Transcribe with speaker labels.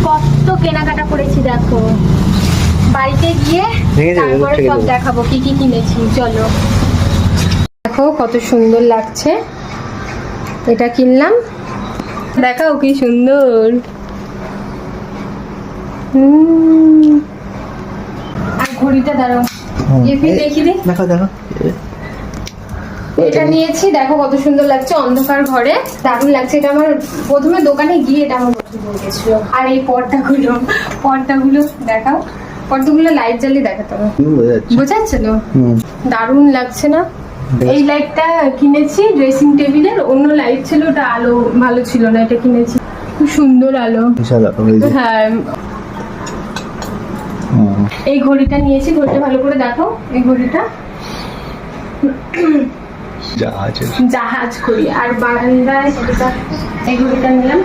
Speaker 1: কত কেনাকাটা করেছি দেখো, বাড়িতে গিয়ে তারপরে সব দেখাবো কি কি কিনেছি। চলো দেখো কত সুন্দর লাগছে, এটা কিনলাম, দেখাও কি সুন্দর। আর ঘড়িটা দাঁড়াও দেখি দে,
Speaker 2: দেখো দেখো,
Speaker 1: এটা নিয়েছি, দেখো কত সুন্দর লাগছে অন্ধকার ঘরে, দারুণ লাগছে। এটা আমার প্রথমে দোকানে গিয়ে এটা আমার পছন্দ হয়ে গেছিল। আর এই পর্দাগুলো দেখাও, পর্দাগুলো লাইট জ্বালিয়ে দেখাতে হবে, বোঝা যাচ্ছিল, দারুণ লাগছে না? এই লাইটটা কিনেছি ড্রেসিং টেবিলের, অন্য লাইট ছিল ওটা আলো ভালো ছিল না, এটা কিনেছি, খুব সুন্দর আলো। হ্যাঁ, এই ঘড়িটা নিয়েছি, ঘড়িটা ভালো করে দেখো, এই ঘড়িটা জাহাজ ঘড়ি। আর বারান্দায় এই ঘড়িটা নিলাম,